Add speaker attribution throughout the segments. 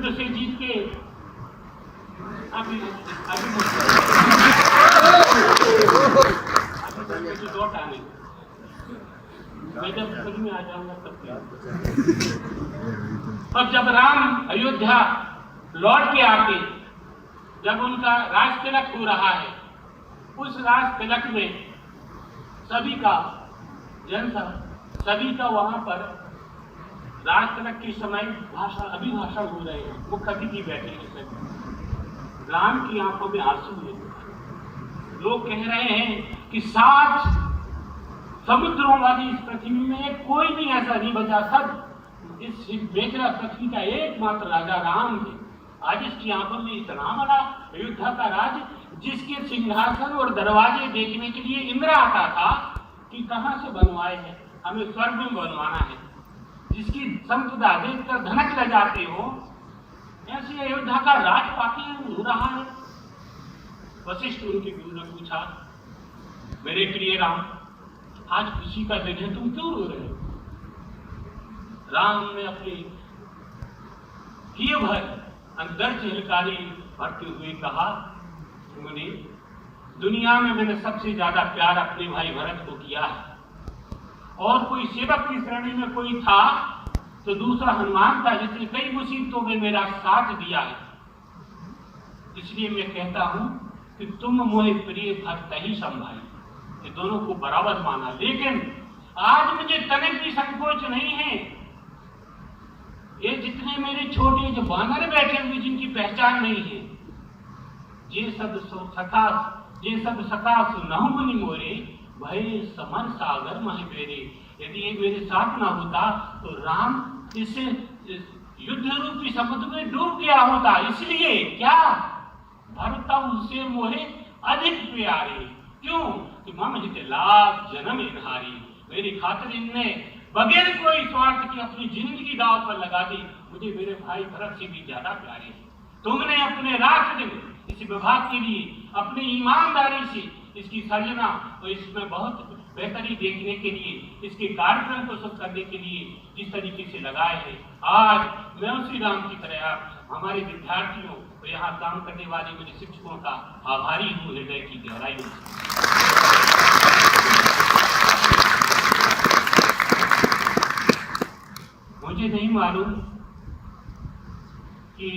Speaker 1: युद्ध से जीत के अभी लौट आने, मैं जब समझ में आ जाऊंगा तब। अब जब राम अयोध्या लौट के आके जब उनका राज तिलक हो रहा है, उस राज तिलक में सभी का जनता, सभी का वहां पर राज तिलक के समय अभिभाषण हो रहे हैं, मुख्य अतिथि बैठे हैं सभी। राम की आंखों में आंसू है। लोग कह रहे हैं कि 7 समुद्रों वाली इस पृथ्वी में कोई भी ऐसा नहीं बचा, सब इस बेचरा पृथ्वी का एकमात्र राजा राम थे। आज इसकी आंखों में इतना बड़ा अयोध्या का राज, जिसके सिंहासन और दरवाजे देखने के लिए इंद्र आता था कि कहां से बनवाए हैं, हमें स्वर्ग में बनवाना है, जिसकी संपदा देखकर धनक ले जाते हो, ऐसे अयोध्या का राज पाके हो रहा है। वशिष्ठ उनके गुरु ने पूछा, मेरे प्रिय राम, आज खुशी का दिन है, तुम क्यों रो रहे हो? राम ने अपने किए भर अंदर से हिलकारी भरते हुए कहा, मुनि, दुनिया में मैंने सबसे ज्यादा प्यार अपने भाई भरत को किया है, और कोई सेवक की श्रेणी में कोई था तो दूसरा हनुमान था, जिसने कई मुसीबतों में मेरा साथ दिया है। इसलिए मैं कहता हूं कि तुम मोहे प्रिय भक्त ही संभाई, ये दोनों को बराबर माना। लेकिन आज मुझे तनिक भी संकोच नहीं है, ये जितने मेरे छोटे जो बानर बैठे हुए जिनकी पहचान नहीं है, ये सब सखा सुनहु मुनि मोरे, भय समर सागर मह बेरे। यदि ये मेरे साथ ना होता तो राम इस युद्ध रूपी समुद्र में डूब गया होता। इसलिए क्या भरता उसे मोहे अधिक प्यारे, क्यों कि मम हित लाभ जन्म इनहारी। मेरी खातिर इनने बगैर कोई स्वार्थ की अपनी जिंदगी दांव पर लगा दी, मुझे मेरे भाई भरत से भी ज्यादा प्यारे हैं। तुमने अपने राष्ट्र इस विभाग के लिए अपनी ईमानदारी से इसकी सर्जना और इसमें बहुत बेहतरी देखने के लिए, इसके कार्यक्रम को शुभ करने के लिए जिस तरीके से लगाए हैं, आज मैं उसी राम की तरह आप हमारे विद्यार्थियों और यहाँ काम करने वाले मेरे शिक्षकों का आभारी हूँ हृदय की गहराई से। मुझे नहीं मालूम कि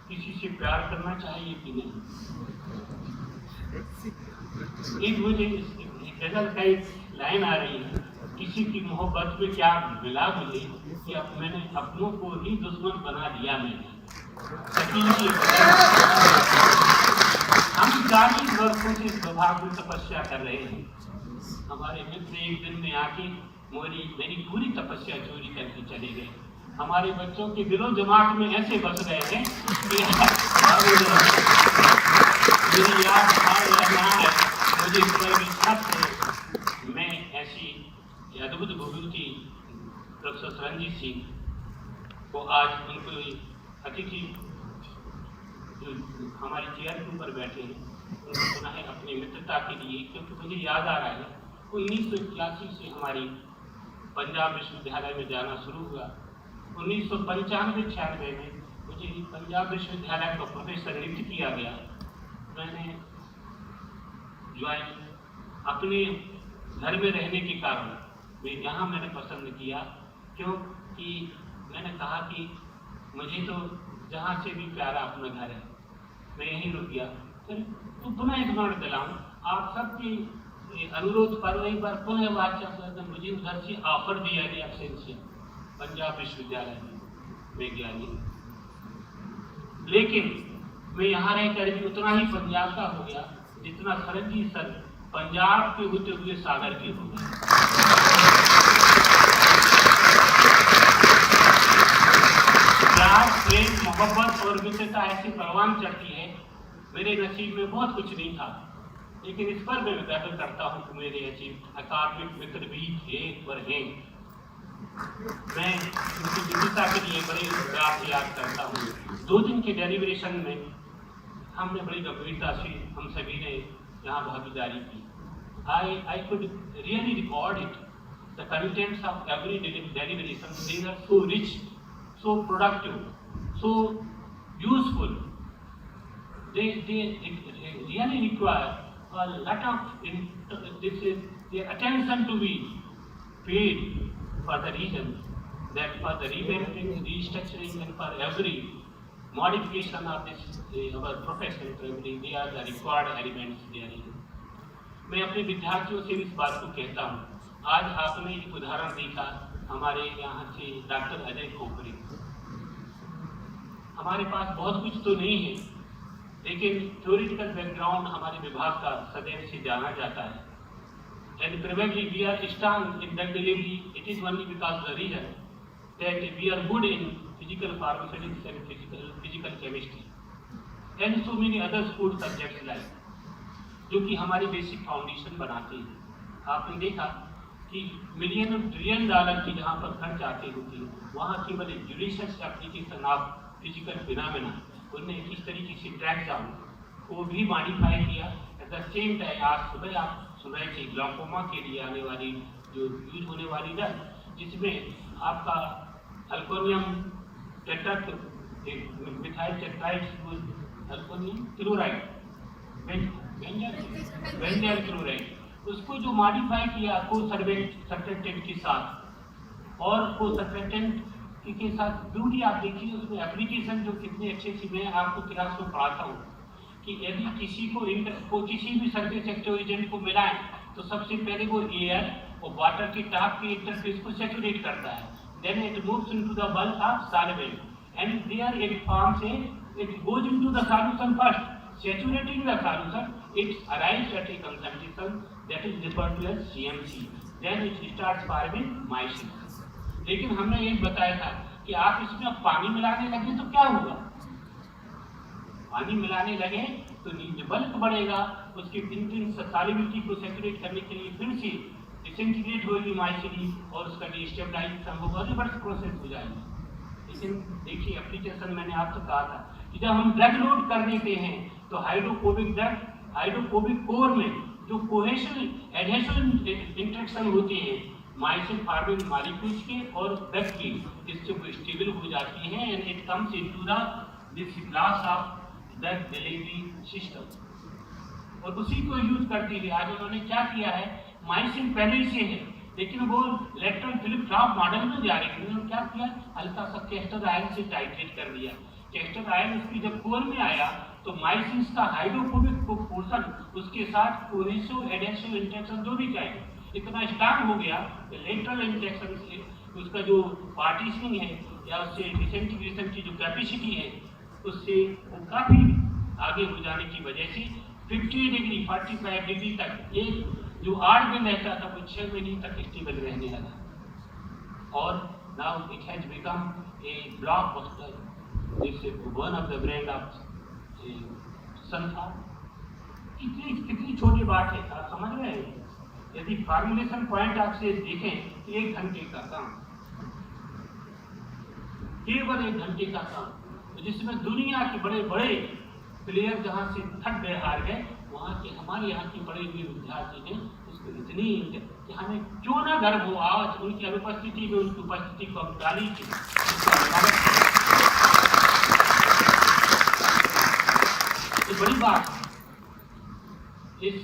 Speaker 1: किसी से प्यार करना चाहिए कि नहीं। एक मुझे गजल का एक लाइन आ रही है, किसी की मोहब्बत में क्या मिला मुझे कि अब मैंने अपनों को ही दुश्मन बना दिया। मैंने हम 40 वर्षों से इस विभाग में तपस्या कर रहे हैं। हमारे मित्र एक दिन में आके मेरी पूरी तपस्या चोरी करके चले गए। हमारे बच्चों के दिलों दिमाग में ऐसे बस गए हैं कि मेरी याद है, मुझे मैं ऐसी अद्भुत विभूति प्रोफेसर रंजीत सिंह को आज उनको अतिथि जो हमारी चेयर के ऊपर बैठे हैं उनको सुना है अपनी मित्रता के लिए, क्योंकि मुझे याद आ रहा है 1981 से हमारी पंजाब विश्वविद्यालय में जाना शुरू हुआ। 1995-96 में मुझे पंजाब विश्वविद्यालय का प्रोफेसर नियुक्त किया गया। मैंने ज्वाइन अपने घर में रहने के कारण मैं यहाँ मैंने पसंद किया, क्योंकि मैंने कहा कि मुझे तो जहाँ से भी प्यारा अपना घर है, मैं यहीं रुक गया। फिर तो पुनः स्मरण दिलाऊं आप सबके अनुरोध पर एक बार पुनः वाचक मुझे उधर से ऑफर दिया गया एब्सेंशियल पंजाब विश्वविद्यालय में ज्ञानी, लेकिन मैं यहाँ रहकर भी उतना ही पंजाब का हो गया जितना सरनजीत सर पंजाब के होते हुए सागर के हो गए। प्यार, प्रेम, मोहब्बत और मित्रता ऐसी परवान चढ़ती है। मेरे नसीब में बहुत कुछ नहीं था, लेकिन इस पर मैं गर्व करता हूँ कि मेरे ऐसे अकादमिक मित्र भी थे और हैं। मैं उनकी मित्रता के लिए बड़े प्यार से याद करता हूँ। 2 दिन के डेलिब्रेशन में हमने बड़ी गंभीरता से हम सभी ने यहाँ भागीदारी की। I could really record it. The contents of every deliberation, they were so rich, so productive, so useful. They really require a lot of their attention to be paid for the reason that for the revamping, restructuring, and for every modification of this our professional training, they are the required elements therein. मैं अपने विद्यार्थियों से इस बात को कहता हूँ. आज आपने एक उदाहरण देखा हमारे यहाँ से डॉक्टर अजय खोपड़े. हमारे पास बहुत कुछ तो नहीं है, लेकिन थ्योरेटिकल बैकग्राउंड हमारे विभाग का सदैव से जाना जाता है. And probably we are strong in drug delivery. It is only because the reason that we are good in physical pharmaceutics and physical chemistry and so many other school subjects like जो कि हमारी basic foundation बनाते हैं. आपने देखा कि million और trillion dollar की जहाँ पर खर्च आते होते हैं, वहाँ केवल judicious application of physical phenomena उनने किस तरीके से ड्रग को भी मॉडिफाई किया. एट द सेम टाइम आज सुबह आप सुन रहे थे ग्लाकोमा के लिए आने वाली जो यूज होने वाली ड्रग, जिसमें आपका अल्कोनियम मिथाइल टेट्राइड अल्कोनियम क्लोराइड बेंजाइल क्लोराइड, उसको जो मॉडिफाई किया को सर्फेक्टेंट के साथ और को सर्फेक्टेंट के साथ ब्यूटी आप देखिए उसमें एप्लीकेशन जो कितने अच्छे से मैं आपको क्लास में पढ़ाता हूँ कि यदि किसी को किसी भी सर्फेस एक्टिव एजेंट को मिलाएं तो सबसे पहले वो एयर और वाटर के टॉप के इंटरफेस को सैचुरेट करता है. Then it moves into the bulk of solvent and there it forms it goes into the solution first, saturating the solution. It arrives at a concentration that is referred to as CMC. Then it starts forming micelles. लेकिन हमने ये बताया था कि आप इसमें पानी मिलाने लगे तो क्या होगा. पानी मिलाने लगे तो बल्क बढ़ेगा, उसके सॉल्युबिलिटी को सैचुरेट करने के लिए फिर से डिसइंटीग्रेट होगी माइसिन और उसका डिस्टेबलाइजेशन होगा, रिवर्स प्रोसेस हो जाएगा. लेकिन देखिए एप्लीकेशन मैंने आपसे कहा था कि जब हम ड्रग लोड कर देते हैं तो हाइड्रोफोबिक ड्रग हाइड्रोफोबिक कोर में जो कोहेशन एडहेसिव इंटरेक्शन होती है माइसिन फॉर्मिंग मॉलिक्यूल्स के और ड्रग की, इससे वो स्टेबल हो जाती है and it comes into the this class of drug delivery system. और उसी को यूज करते हुए आज उन्होंने क्या किया है, माइसिन पहले से है लेकिन वो लेटरल फ्लिप फ्लॉप मॉडल में जा रही है. उन्होंने क्या किया, हल्का सा कैस्टर आयन से टाइट्रेट कर दिया. कैस्टर आयन उसकी जब कोर में आया तो माइसिन का हाइड्रोफोबिक पोर्शन उसके साथ कोहेसिव एडहेसिव इंटरेक्शन जो भी चाहे इतना स्ट्रांग हो गया कि लेटरल इंटरेक्शन से उसका जो पार्टीशनिंग है या उससे डिसइंटीग्रेशन की जो कैपेसिटी है उससे वो काफ़ी आगे हो जाने की वजह से 50 डिग्री 45 डिग्री तक एक जो 8 दिन रहता था वो 6 महीने तक स्टेबल रहने लगा. और now it has become a blockbuster. This one of the brand of संसार. कितनी छोटी बात है, आप समझ रहे हैं. यदि फार्मुलेशन पॉइंट आपसे देखें तो 1 घंटे का काम, केवल 1 घंटे का काम, जिसमें दुनिया के बड़े बड़े प्लेयर जहाँ से थक गए हार गए, वहाँ के हमारे यहाँ के बड़े हुए विद्यार्थी ने उसको इतनी कि हमें क्यों ना गर्व हो आज उनकी अनुपस्थिति में उनकी उपस्थिति को हम डाली थी. ये बड़ी बात है, इस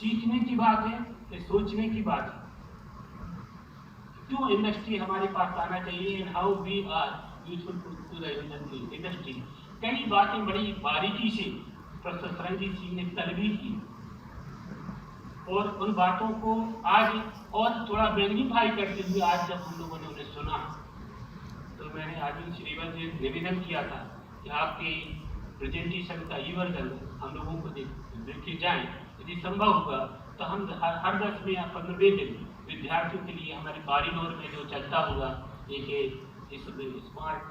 Speaker 1: सीखने की बात है, ये सोचने की बात है. क्यों इंडस्ट्री हमारे पास आना चाहिए and how we are useful to the industry. कई बातें बड़ी बारीकी से प्रोफेसर सरंजीत सिंह ने तलबी की और उन बातों को आज और थोड़ा मैग्नीफाई करते हुए आज जब हम लोगों ने उन्हें सुना तो मैंने आज उनसे निवेदन किया था कि आपके प्रेजेंटेशन का ई वर्जन हम लोगों को देखे जाए. यदि संभव होगा तो हम हर 10 में या 15वें दिन विद्यार्थियों के लिए हमारे बारीनोर में जो चलता होगा एक स्मार्ट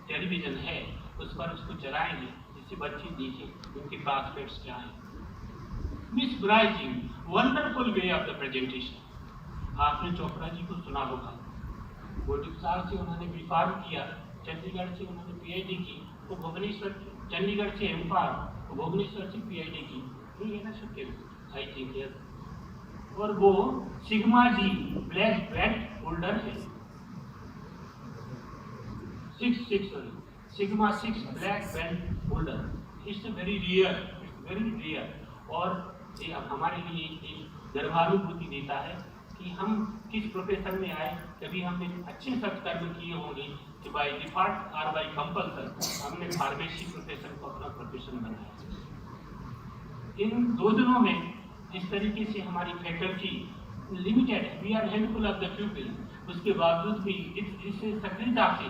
Speaker 1: टेलीविजन है उस पर उसको चलाएंगे जिससे बच्चे देखें उनके प्रॉस्पेक्ट्स क्या हैं. Mesmerising wonderful way of the presentation. आपने चोपड़ा जी को सुना होगा, 40 साल से उन्होंने B.Pharm किया, चंडीगढ़ से उन्होंने PhD की, वो भुवनेश्वर चंडीगढ़ से M.Pharm, वो भुवनेश्वर से PhD की. नहीं है ना शक्य, आई थिंक. और वो सिग्मा जी ब्लैक बेल्ट होल्डर है, 6 sigma 6 black belt holder. It's very rare और ये हमारे लिए एक गर्वानुभूति देता है कि हम किस प्रोफेशन में आए। कभी हमने अच्छे सत्कर्म किए होंगे कि बाय डिफॉल्ट और बाय कंपल्सन हमने फार्मेसी प्रोफेशन को अपना प्रोफेशन बनाया। इन 2 दिनों में जिस तरीके से हमारी फैकल्टी लिमिटेड है, we are handful of the people, उसके बावजूद भी इस सक्रियता से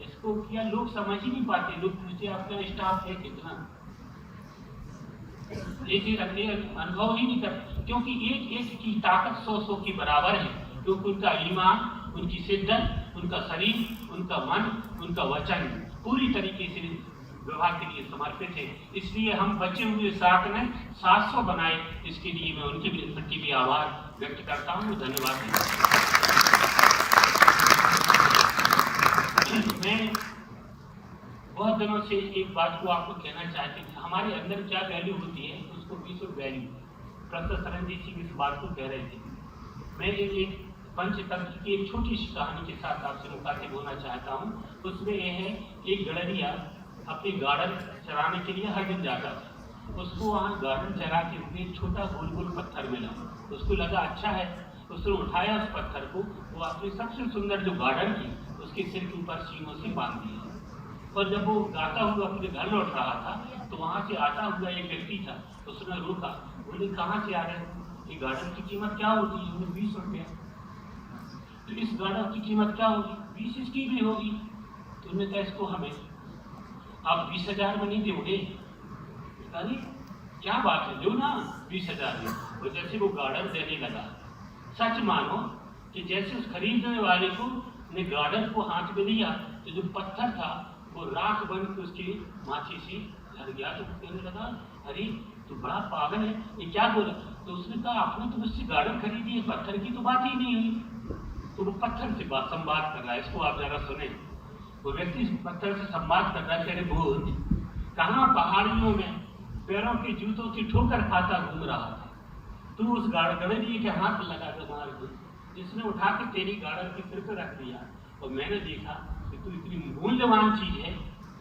Speaker 1: इसको किया लोग समझ ही नहीं पाते। लोग पूछते आपका स्टाफ है कितना, एक अनुभव ही नहीं करते, क्योंकि एक की ताकत 100 की बराबर है। क्योंकि उनका ईमान, उनकी शिद्दत, उनका शरीर, उनका मन, उनका वचन पूरी तरीके से विवाह के लिए समर्पित है। इसलिए हम बचे हुए 7 ने 700 बनाए। इसके लिए मैं उनके प्रति भी आभार व्यक्त करता हूँ। धन्यवाद। मैं बहुत दिनों से एक बात को आपको कहना चाहती हूँ, हमारे अंदर क्या वैल्यू होती है उसको भी so value. Professor Saranjit Singh इस बात को कह रहे थे। मैं एक पंचतंत्र की एक छोटी सी कहानी के साथ आपसे मुखातिब होना चाहता हूँ। उसमें यह है, एक गडरिया अपने गार्डन चराने के लिए हर दिन जाता था। उसको वहाँ गार्डन चराते हुए एक छोटा गोल गोल पत्थर मिला। उसको लगा अच्छा है, उसने उठाया उस पत्थर को, वो अपनी सबसे सुंदर जो गार्डन थी उसके सिर के ऊपर सीनों से बांध दिया। और जब वो गाता हुआ अपने घर लौट रहा था तो वहाँ से आता हुआ एक व्यक्ति था। उसने रोका, बोले कहाँ से आ रहे हो, ये गार्डन की कीमत क्या होती है? 20 रुपया। तो इस गार्डन की कीमत क्या होगी? 20 इसकी भी होगी। तो उन्होंने कहा इसको हमें आप 20,000 में नहीं दोगे? अरे क्या बात है, जो ना 20,000 में। तो जैसे वो गार्डन देने लगा, सच मानो कि जैसे उस खरीदने वाले को ने गार्डन को हाथ में लिया तो जो पत्थर था वो राख बन के उसके माथे से झड़ गया। तो कहने लगा अरे तू बड़ा पागल है, ये क्या बोला? तो उसने कहा आपने तो मुझसे गार्डन खरीदी है, पत्थर की तो बात ही नहीं हुई। तो वो पत्थर से संवाद कर रहा है। इसको आप जरा सुने। वो व्यक्ति पत्थर से संवाद कर रहा है, तेरे बोध कहाँ पहाड़ियों में पैरों के जूतों की ठोकर खाता घूम रहा था, तू उस गडरिये के हाथ लगा कर मार दे, जिसने उठा के तेरी गार्डन के सिर पर रख दिया। और मैंने देखा कि तू इतनी मूल्यवान चीज है,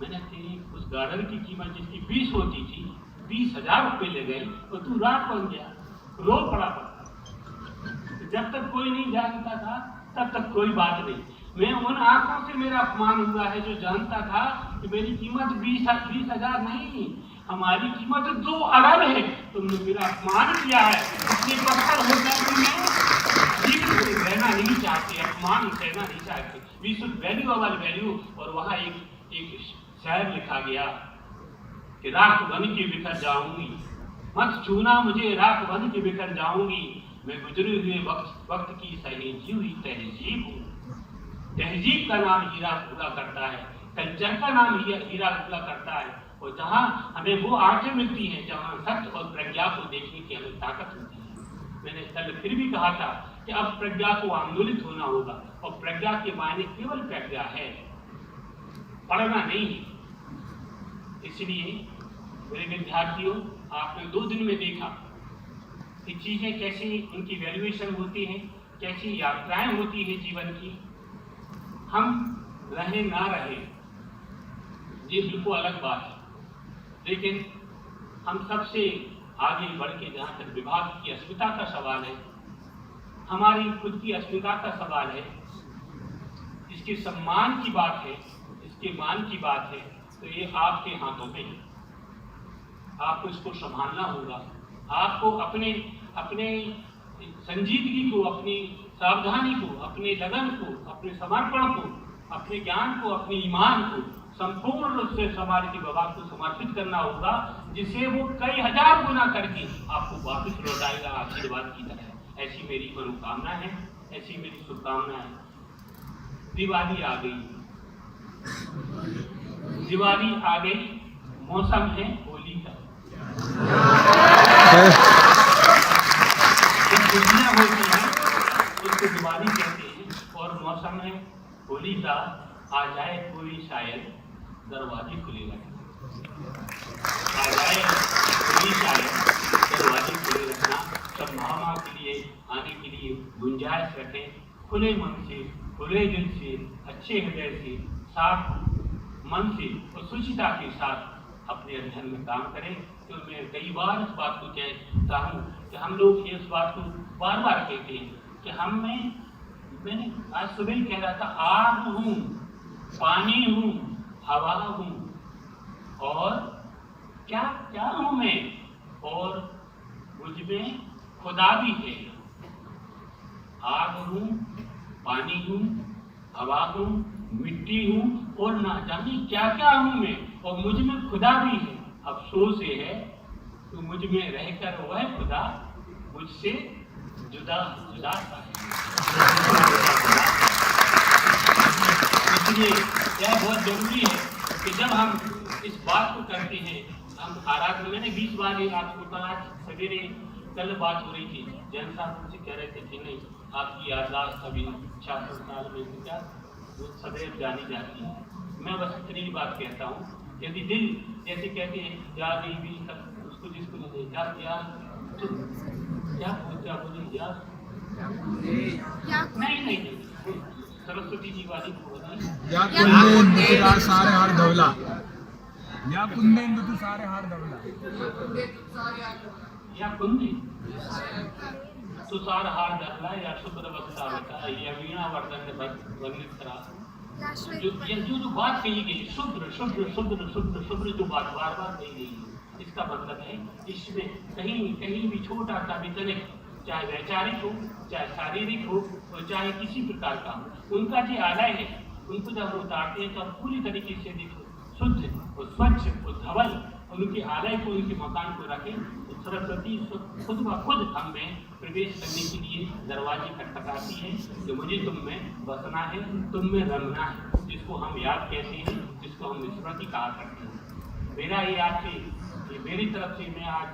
Speaker 1: मैंने तेरी उस गार्डन की कीमत जिसकी 20 होती थी 20,000 रुपये ले गई और तू राख बन गया। रो पड़ा पड़ता। जब तक कोई नहीं जानता था तब तक कोई बात नहीं। मैं उन आंखों से मेरा अपमान हुआ है जो जानता था कि मेरी कीमत 20,000 नहीं, हमारी कीमत 2 अरब है। तुमने मेरा अपमान किया है। इसलिए पत्थर होकर भी मैं जीवन से रहना नहीं चाहते, अपमान सहना नहीं चाहते। We should value our value. और वहाँ एक शायर लिखा गया कि राख बन के बिखर जाऊंगी, मत छूना मुझे, राख बन के बिखर जाऊंगी, मैं गुजरे हुए वक्त की सहेजी हुई तहजीब हूँ। तहजीब का नाम हीरा हुआ करता है, कल्चर का नाम हीरा हुआ करता है। और जहाँ हमें वो आंखें मिलती हैं जहाँ सत्य और प्रज्ञा को देखने की हमें ताकत होती है। मैंने कल फिर भी कहा था कि अब प्रज्ञा को आंदोलित होना होगा। और प्रज्ञा के मायने केवल प्रज्ञा है, पढ़ना नहीं है। इसलिए मेरे विद्यार्थियों, आपने 2 दिन में देखा कि चीजें कैसे इनकी वैल्यूएशन होती है, कैसी यात्राएं होती है जीवन की। हम रहे ना रहे ये बिल्कुल अलग बात है, लेकिन हम सबसे आगे बढ़ के जहाँ तक विभाग की अस्मिता का सवाल है, हमारी खुद की अस्मिता का सवाल है, इसके सम्मान की बात है, इसके मान की बात है, तो ये आपके हाथों में है। आपको इसको संभालना होगा। आपको अपने संजीदगी को, अपनी सावधानी को, अपने लगन को, अपने समर्पण को, अपने ज्ञान को, अपने ईमान को संपूर्ण रूप से समाज की बाबा को समर्पित करना होगा, जिसे वो कई हजार गुना करके आपको वापस लौटाएगा आशीर्वाद की तरह। ऐसी मेरी मनोकामना है, ऐसी मेरी शुभकामना है। दिवाली आ गई, दिवाली आ गई, मौसम है होली का। खुशियाँ होती हैं उसको दिवाली कहते हैं, और मौसम है होली का। आ जाए कोई शायद दरवाजे खुले रखना, आ जाए कोई शायद दरवाजे खुले रखना। संभावना के लिए आने के लिए गुंजाइश रखें, खुले मन से, खुले दिल से, अच्छे हृदय से, साफ मन से और शुचिता के साथ अपने अध्ययन में काम करें। तो मैं कई बार इस बात को कहता हूँ कि हम लोग इस बात को बार बार कहते हैं कि मैंने आज सुबह ही कह रहा था, आग हूँ, पानी हूँ, हवा हूँ, और क्या क्या हूँ मैं, और मुझ में खुदा भी है। आग हूँ, पानी हूँ, हवा हूँ, मिट्टी हूँ, और ना जाने क्या क्या हूँ मैं, और मुझ में खुदा भी है। अफसोस ये है तो मुझ में रहकर वह खुदा मुझसे जुदा जुदा सा है। इसलिए यह बहुत जरूरी है कि जब हम इस बात को करते हैं, हम आराधना, मैंने 20 बार ये आपको कहा, सवेरे कल बात हो रही थी, जैन साहब मुझसे कह रहे थे कि नहीं आपकी याददाश्त अभी 66 साल में क्या वो सदैव जानी जाती है। मैं बस इतनी बात कहता हूँ, यदि दिल जैसे कहते हैं याद नहीं भी सब उसको जिसको नहीं याद क्या बोले याद नहीं सरस्वती जी वाली
Speaker 2: या कुंदेंदु सारे हार धवला, या कुंदेंदु तू सारे हार धवला,
Speaker 1: या कुंदी तुषार हार धवला, या शुभ्र वस्ता होता, या वीणा वर्धन वर्णित करा। जो बात कही गई, शुभ्र शुभ्र शुभ्र शुभ्र शुभ्र, जो बात बार बार कही गई है, इसका मतलब है इसमें कहीं भी छोटा सा भी तनिक, चाहे वैचारिक हो, चाहे शारीरिक हो, और चाहे किसी प्रकार का हो, उनका जो आलय है, उनको जब हम उतारते हैं तो हम पूरी तरीके से शुद्ध और स्वच्छ और धवल उनके आलय को, उनके मकान को रखें, तो सरस्वती खुद ब खुद हम में प्रवेश करने के लिए दरवाजे खटखटाती है कि मुझे तुम में बसना है, तुम में रमना है, जिसको हम याद कहते हैं, जिसको हम स्मृति कहा करते हैं। मेरा ये आपसे, ये मेरी तरफ से मैं आज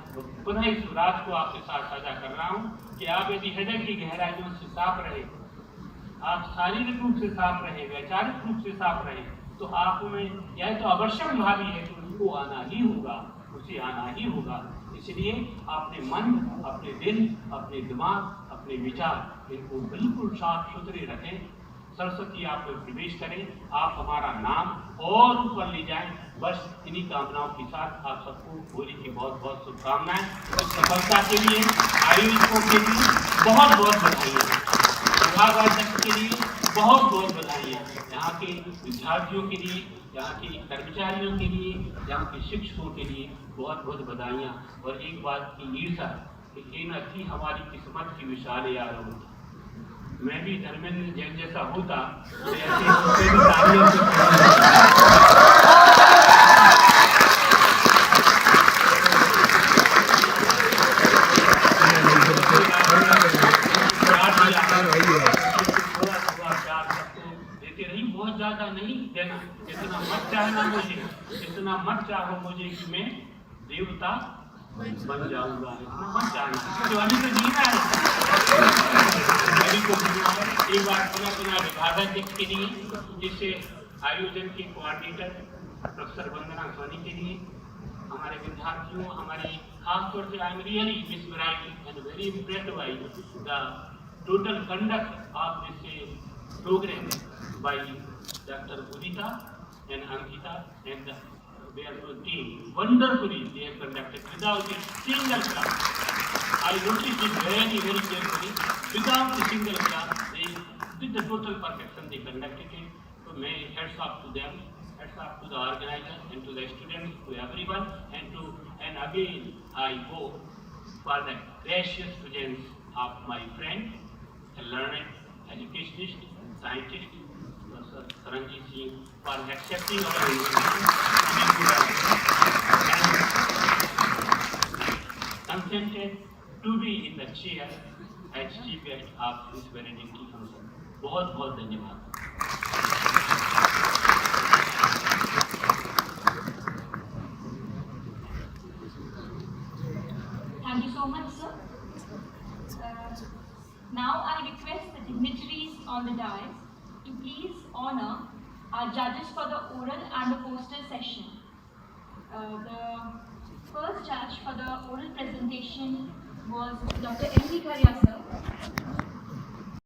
Speaker 1: पुनः इस रात को आपके साथ साझा कर रहा हूँ कि आप यदि हृदय की गहराइयों से साफ रहे, आप शारीरिक रूप से साफ रहे, वैचारिक रूप से साफ रहे, तो आप में यह तो आवश्यक भावी है कि उसको आना ही होगा, उसे आना ही होगा। इसलिए अपने मन, अपने दिल, अपने दिमाग, अपने विचार, इनको बिल्कुल साफ सुथरे रखें। सरस्वती आप में प्रवेश करें, आप हमारा नाम और ऊपर ले जाएं। बस इन्हीं कामनाओं के साथ आप सबको होली की बहुत बहुत शुभकामनाएं। इस सफलता के लिए आयोजकों के लिए बहुत बहुत बधाइयाँ, विभागाध्यक्ष के लिए बहुत बहुत बधाइयाँ, यहाँ के विद्यार्थियों के लिए, यहाँ के कर्मचारियों के लिए, यहाँ के शिक्षकों के लिए बहुत बहुत बधाइयाँ। और एक बात की ईर्षा कि ये न थी हमारी किस्मत की विशाल यारों, मैं भी धर्मेंद्र जैन जैसा होता तो ऐसे तालियों बहुत ज्यादा नहीं देना, इतना मत चाहना मुझे, इतना मत चाहो मुझे कि मैं देवता बन जाऊंगा, इतना मत चाहना, तो अभी तो जीना है। एक बार पुनः विभागाध्यक्ष के लिए, जिससे आयोजन के कोऑर्डिनेटर प्रोफेसर वंदना सोनी के लिए, हमारे विद्यार्थियों, हमारे खासतौर से I am really mesmerised and very impressed by the total conduct of this programme by Dr. Udita and Ankita and their team. Wonderfully they have conducted without a single class. I noticed it very very carefully. Without a single class, they did the total perfection. They conducted it. So may hats off to them, hats off to the organizers and to the students, to everyone, and again I hope for the precious students of my friend, a learned educationist, scientist, Saranjit Singh, for accepting our invitation and consented to be in the chair as chief guest of this very dignity function. बहुत बहुत धन्यवाद।
Speaker 3: Thank you so much, sir. Now I request the dignitaries on the dais to please honor our judges for the oral and the poster session. The first judge for the oral presentation was Dr. M. V. Karya, sir.